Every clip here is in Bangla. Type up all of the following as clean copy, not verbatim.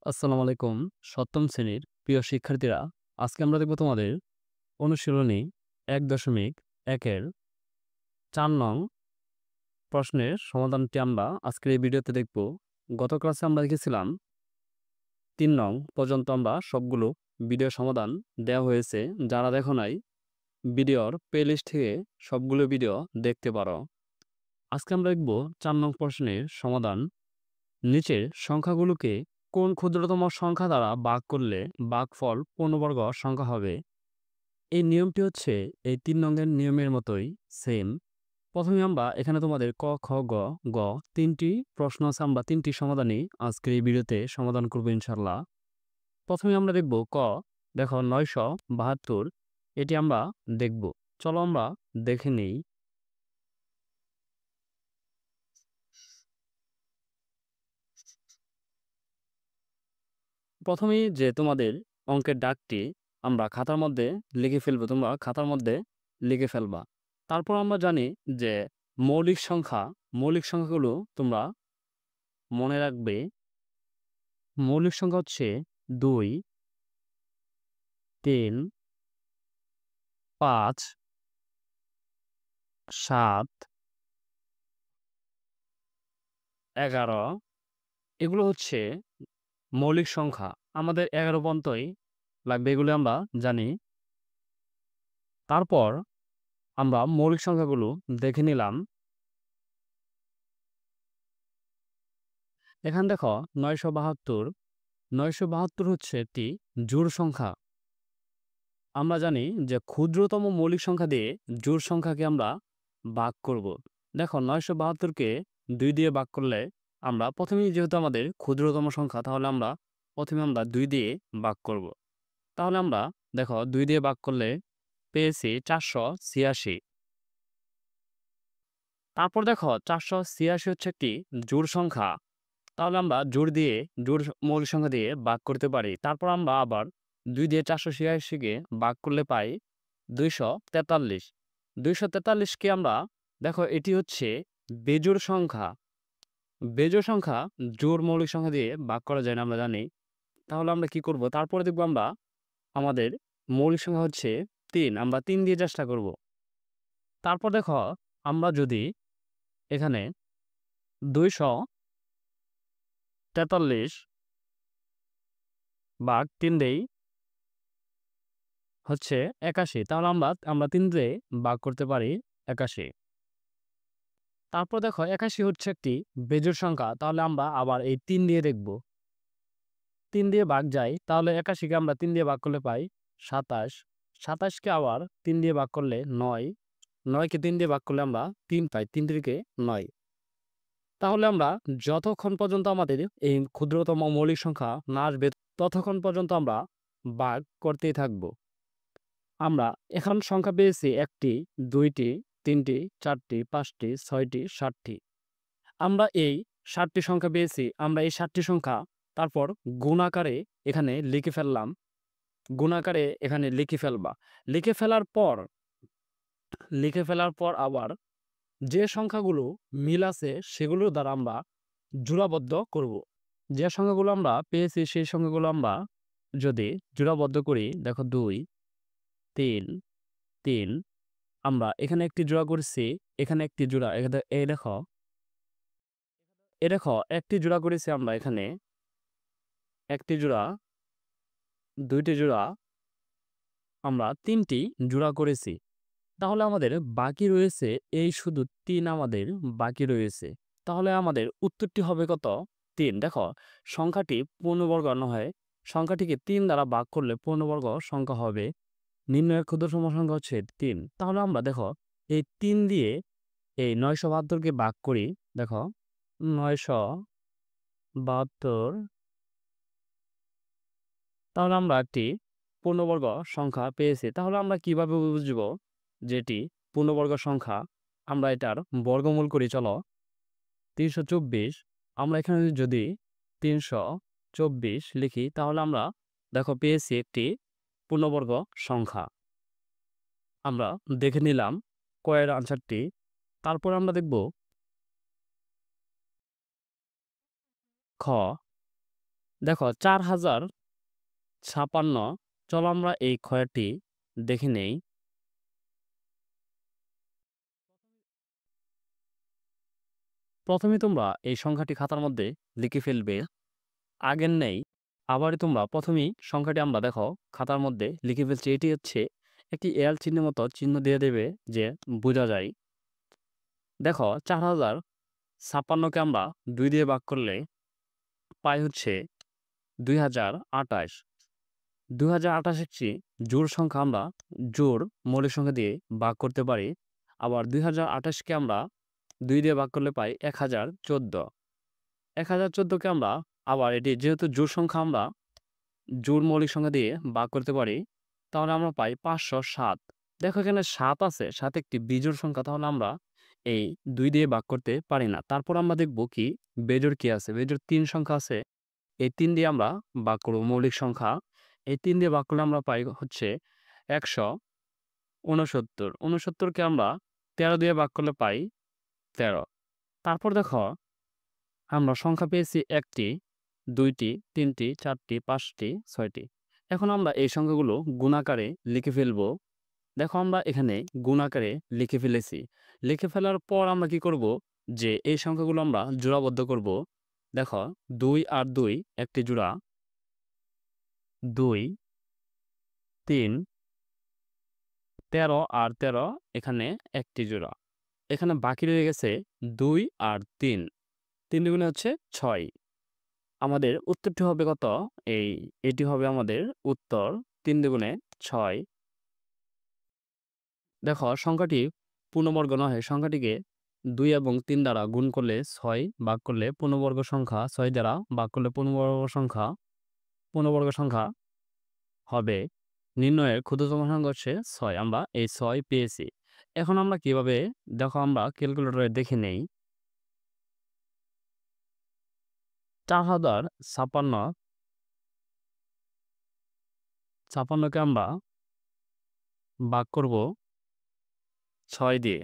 আসসালামু আলাইকুম। সপ্তম শ্রেণীর প্রিয় শিক্ষার্থীরা, আজকে আমরা দেখব তোমাদের অনুশীলনী ১.১ এর ৪ নং প্রশ্নের সমাধানটি আমরা আজকের এই ভিডিওতে দেখব। গত ক্লাসে আমরা দেখেছিলাম ৩ নং পর্যন্ত আমরা সবগুলো ভিডিও সমাধান দেওয়া হয়েছে। যারা দেখো নাই, ভিডিওর প্লেলিস্ট থেকে সবগুলো ভিডিও দেখতে পারো। আজকে আমরা দেখব ৪ নং প্রশ্নের সমাধান। নিচের সংখ্যাগুলোকে কোন ক্ষুদ্রতম সংখ্যা দ্বারা ভাগ করলে ভাগফল পূর্ণবর্গ সংখ্যা হবে? এই নিয়মটি হচ্ছে এই ৩ নংয়ের নিয়মের মতোই সেম। প্রথমে আমরা এখানে তোমাদের ক, খ, গ ৩টি প্রশ্ন আছে। আমরা ৩টি সমাধানই আজকের এই ভিডিওতে সমাধান করব ইনশাআল্লাহ। প্রথমে আমরা দেখব ক। দেখো ৯৭২, এটি আমরা দেখব। চলো আমরা দেখে নেই। প্রথমেই যে তোমাদের অঙ্কের ডাকটি আমরা খাতার মধ্যে লিখে ফেলবো, তোমরা খাতার মধ্যে লিখে ফেলবা। তারপর আমরা জানি যে মৌলিক সংখ্যাগুলো তোমরা মনে রাখবে। মৌলিক সংখ্যা হচ্ছে ২, ৩, ৫, ৭, ১১। এগুলো হচ্ছে মৌলিক সংখ্যা। আমাদের ১১ পর্যন্তই লাগবে, এগুলো আমরা জানি। তারপর আমরা মৌলিক সংখ্যাগুলো দেখে নিলাম। এখানে দেখো ৯৭২। ৯৭২ হচ্ছে একটি জোড় সংখ্যা। আমরা জানি যে ক্ষুদ্রতম মৌলিক সংখ্যা দিয়ে জোড় সংখ্যাকে আমরা ভাগ করব। দেখো ৯৭২কে ২ দিয়ে ভাগ করলে আমরা প্রথমেই, যেহেতু আমাদের ক্ষুদ্রতম সংখ্যা, তাহলে আমরা প্রথমে ২ দিয়ে ভাগ করব। তাহলে আমরা দেখো ২ দিয়ে ভাগ করলে পেয়েছি ৪৮৬। তারপর দেখো ৪৮৬ হচ্ছে একটি জোড় সংখ্যা। তাহলে আমরা জোড় মৌলিক সংখ্যা দিয়ে ভাগ করতে পারি। তারপর আমরা আবার ২ দিয়ে ৪৮৬কে ভাগ করলে পাই ২৪৩। ২৪৩কে আমরা, দেখো এটি হচ্ছে বেজোড় সংখ্যা। বেজোড় সংখ্যা জোড় মৌলিক সংখ্যা দিয়ে ভাগ করা যায় না, আমরা জানি। তাহলে আমরা কি করব? তারপরে দেখব আমরা আমাদের মৌলিক সংখ্যা হচ্ছে ৩। আমরা ৩ দিয়ে চেষ্টা করব। তারপর দেখো আমরা যদি এখানে ২৪৩ ভাগ ৩ দেই, হচ্ছে ৮১। তাহলে আমরা ৩ দিয়ে ভাগ করতে পারি ৮১। তারপর দেখো ৮১ হচ্ছে একটি বেজোড় সংখ্যা। তাহলে আমরা আবার এই ৩ দিয়ে দেখব। ৩ দিয়ে ভাগ যায়, তাহলে ৮১কে আমরা ৩ দিয়ে ভাগ করলে পাই ২৭। ২৭কে আবার ৩ দিয়ে ভাগ করলে ৯। ৯কে ৩ দিয়ে ভাগ করলে আমরা ৩ পাই। ৩ তিরিকে ৯। তাহলে আমরা যতক্ষণ পর্যন্ত আমাদের এই ক্ষুদ্রতম মৌলিক সংখ্যা না আসবে, ততক্ষণ পর্যন্ত আমরা ভাগ করতেই থাকব। আমরা এখন সংখ্যা পেয়েছি ১টি, ২টি, ৩টি, ৪টি, ৫টি, ৬টি, ৭টি। আমরা এই ৭টি সংখ্যা পেয়েছি। আমরা এই ৭টি সংখ্যা তারপর গুণাকারে এখানে লিখে ফেললাম। গুণাকারে এখানে লিখে ফেলবা। লিখে ফেলার পর আবার যে সংখ্যাগুলো মিল আছে সেগুলোর দ্বারা আমরা জোড়াবদ্ধ করব। যে সংখ্যাগুলো আমরা পেয়েছি সেই সংখ্যাগুলো আমরা যদি জোড়াবদ্ধ করি, দেখো ২, ৩, ৩, আমরা এখানে একটি জোড়া করেছি, এখানে একটি জোড়া, এই দেখো একটি জোড়া করেছি আমরা এখানে, একটি জোড়া, ২টি জোড়া, আমরা ৩টি জোড়া করেছি। তাহলে আমাদের বাকি রয়েছে এই শুধু ৩ আমাদের বাকি রয়েছে। তাহলে আমাদের উত্তরটি হবে কত? ৩। দেখো সংখ্যাটি পূর্ণবর্গ নয়, সংখ্যাটিকে ৩ দ্বারা ভাগ করলে পূর্ণবর্গ সংখ্যা হবে। নির্ণয়ের ক্ষুদ্রতম সংখ্যা হচ্ছে ৩। তাহলে আমরা দেখো এই ৩ দিয়ে এই ৯৭২কে ভাগ করি। দেখো ৯৭২, তাহলে আমরা একটি পূর্ণবর্গ সংখ্যা পেয়েছি। তাহলে আমরা কিভাবে বুঝব যেটি পূর্ণবর্গ সংখ্যা? আমরা এটার বর্গমূল করি। চলো ৩২৪, আমরা এখানে যদি ৩২৪ লিখি, তাহলে আমরা দেখো পেয়েছি একটি পূর্ণবর্গ সংখ্যা। আমরা দেখে নিলাম কয়ের আনসারটি। তারপর আমরা দেখব খ। দেখো 4056। চলো আমরা এই ক্ষয়টি দেখে নেই। প্রথমে তোমরা এই সংখ্যাটি খাতার মধ্যে লিখে ফেলবে আগের নেই। আবারই তোমরা প্রথমেই সংখ্যাটি আমরা দেখো খাতার মধ্যে লিখে ফেলছি। এটি হচ্ছে একটি এল চিহ্নের মতো চিহ্ন দিয়ে দেবে যে বোঝা যায়। দেখো 4056কে আমরা 2 দিয়ে ভাগ করলে পাই হচ্ছে 2028। 2028 একটি জোড় সংখ্যা, আমরা জোড় মৌলিক সংখ্যা দিয়ে ভাগ করতে পারি। আবার 2028কে আমরা 2 দিয়ে ভাগ করলে পাই 1014। 1014কে আমরা আবার এটি যেহেতু জোড় সংখ্যা, আমরা জোড় মৌলিক সংখ্যা দিয়ে ভাগ করতে পারি, তাহলে আমরা পাই 507। দেখো এখানে 7 আছে, 7 একটি বিজোড় সংখ্যা, তাহলে আমরা এই 2 দিয়ে ভাগ করতে পারি না। তারপর আমরা দেখব কি বেজোড় কি আছে। বেজোড় 3 সংখ্যা আছে, এই 3 দিয়ে আমরা ভাগ করব মৌলিক সংখ্যা। এই 3 দিয়ে ভাগ করলে আমরা পাই হচ্ছে 169। 69কে আমরা 13 দিয়ে ভাগ করলে পাই 13। তারপর দেখো আমরা সংখ্যা পেয়েছি 1টি, 2টি, 3টি, 4টি, 5টি, 6টি। এখন আমরা এই সংখ্যাগুলো গুণাকারে লিখে ফেলব। দেখো আমরা এখানে গুণাকারে লিখে ফেলেছি। লিখে ফেলার পর আমরা কি করব, যে এই সংখ্যাগুলো আমরা জোড়াবদ্ধ করব। দেখো 2 আর 2 একটি জোড়া, 2, 3, 13 আর 13 এখানে একটি জোড়া। এখানে বাকি রয়ে গেছে 2 আর 3, 3 দুগুণে হচ্ছে 6। আমাদের উত্তরটি হবে কত? এটি হবে আমাদের উত্তর 3 দুগুণে 6। দেখো সংখ্যাটি পূর্ণবর্গ নয়, সংখ্যাটিকে 2 এবং 3 দ্বারা গুণ করলে 6, ভাগ করলে পূর্ণবর্গ সংখ্যা, 6 দ্বারা ভাগ করলে পূর্ণবর্গ সংখ্যা হবে। নির্ণয়ের ক্ষুদ্রতম সংখ্যা হচ্ছে 6। আমরা এই 6 পেয়েছি। এখন আমরা কিভাবে, দেখো আমরা ক্যালকুলেটরে দেখে নেই। 4056কে আমরা ভাগ করব 6 দিয়ে।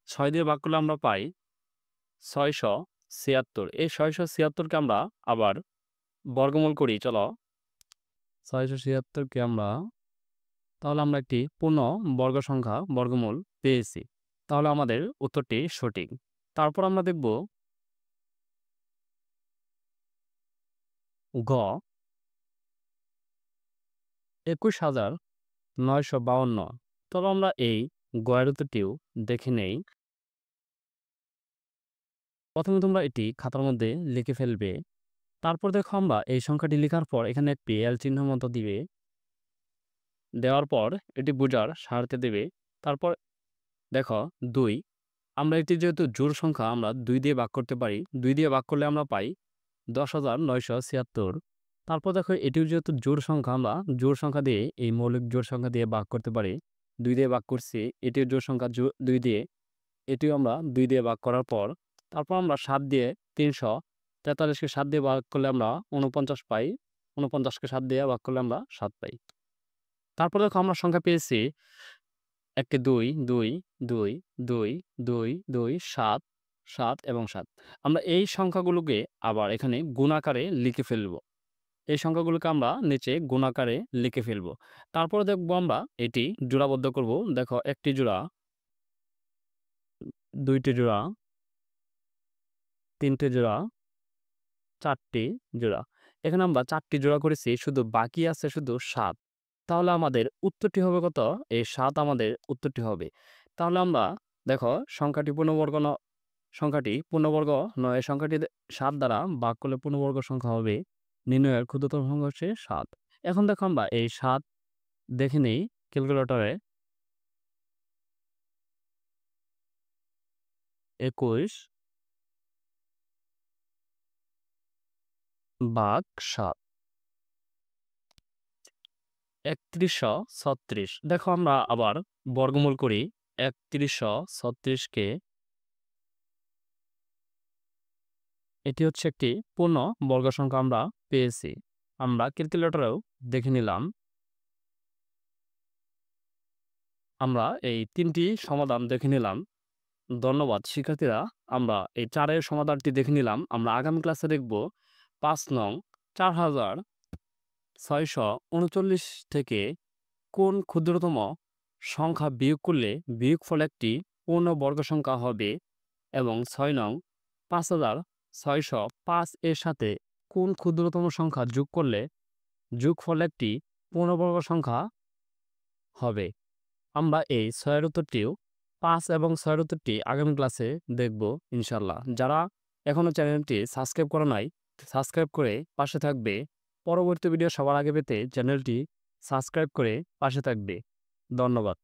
6 দিয়ে ভাগ করলে আমরা পাই 676। এই 676কে আমরা আবার বর্গমূল করি। চলো 676কে আমরা, তাহলে আমরা একটি পূর্ণ বর্গ সংখ্যা বর্গমূল পেয়েছি। তাহলে আমাদের উত্তরটি সঠিক। তারপর আমরা দেখব গ 21952। তবে আমরা এই গয়ের উত্তরটিও দেখে নেই। প্রথমে তোমরা এটি খাতার মধ্যে লিখে ফেলবে। তারপর দেখো আমরা এই সংখ্যাটি লেখার পর এখানে একটি এল চিহ্ন মতো দিবে। দেওয়ার পর এটি বোঝার স্বার্থে দেবে। তারপর দেখো 2, আমরা এটি যেহেতু জোড় সংখ্যা, আমরা 2 দিয়ে ভাগ করতে পারি। 2 দিয়ে ভাগ করলে আমরা পাই 10,976। তারপর দেখো এটিও যেহেতু জোড় সংখ্যা, আমরা জোড় সংখ্যা দিয়ে এই মৌলিক জোড় সংখ্যা দিয়ে ভাগ করতে পারি। 2 দিয়ে ভাগ করছি, এটিও জোড় সংখ্যা 2 দিয়ে, এটিও আমরা 2 দিয়ে ভাগ করার পর তারপর আমরা 7 দিয়ে 343কে 7 দিয়ে ভাগ করলে আমরা 49 পাই। 49কে 7 দিয়ে ভাগ করলে আমরা 7 পাই। তারপর দেখো আমরা সংখ্যা পেয়েছি 1কে 2, 2, 2, 2, 2, 2, 7, 7 এবং 7। আমরা এই সংখ্যাগুলোকে আবার এখানে গুণাকারে লিখে ফেলব। এই সংখ্যাগুলোকে আমরা নিচে গুণাকারে লিখে ফেলব। তারপরে দেখব আমরা এটি জোড়াবদ্ধ করব। দেখো 1টি জোড়া, 2টি জোড়া, 3টে জোড়া, 4টি জোড়া। এখানে আমরা 4টি জোড়া করেছি, শুধু বাকি আছে শুধু 7। তাহলে আমাদের উত্তরটি হবে কত? এই 7 আমাদের উত্তরটি হবে। তাহলে আমরা দেখো সংখ্যাটি পূর্ণবর্গ নয়, সংখ্যাটি 7 দ্বারা ভাগ করলে পূর্ণবর্গ সংখ্যা হবে। নির্ণয়ের ক্ষুদ্রতম সংখ্যা হচ্ছে 7। এখন দেখো আমরা এই 7 দেখে নেই ক্যালকুলেটরে। 21 ভাগ 7, 3136। দেখো আমরা আবার বর্গমূল করি। 3136কে, এটি হচ্ছে একটি পূর্ণ বর্গ সংখ্যা আমরা পেয়েছি। আমরা ক্যালকুলেটরেও দেখে নিলাম। আমরা এই 3টি সমাধান দেখে নিলাম। ধন্যবাদ শিক্ষার্থীরা। আমরা এই ৪ এর সমাধানটি দেখে নিলাম। আমরা আগামী ক্লাসে দেখব ৫ নং ৪,৬৩৯ থেকে কোন ক্ষুদ্রতম সংখ্যা বিয়োগ করলে বিয়োগফল একটি পূর্ণবর্গ সংখ্যা হবে এবং ৬ নং ৫,৬০৫ এর সাথে কোন ক্ষুদ্রতম সংখ্যা যোগ করলে যোগফল একটি পূর্ণবর্গ সংখ্যা হবে। আমরা এই ৬ এর উত্তরটিও ৫ এবং ৬ এর উত্তরটি আগামী ক্লাসে দেখব ইনশাআল্লাহ। যারা এখনও চ্যানেলটি সাবস্ক্রাইব করে নাই, সাবস্ক্রাইব করে পাশে থাকবে। পরবর্তী ভিডিও সবার আগে পেতে চ্যানেলটি সাবস্ক্রাইব করে পাশে থাকবে। ধন্যবাদ।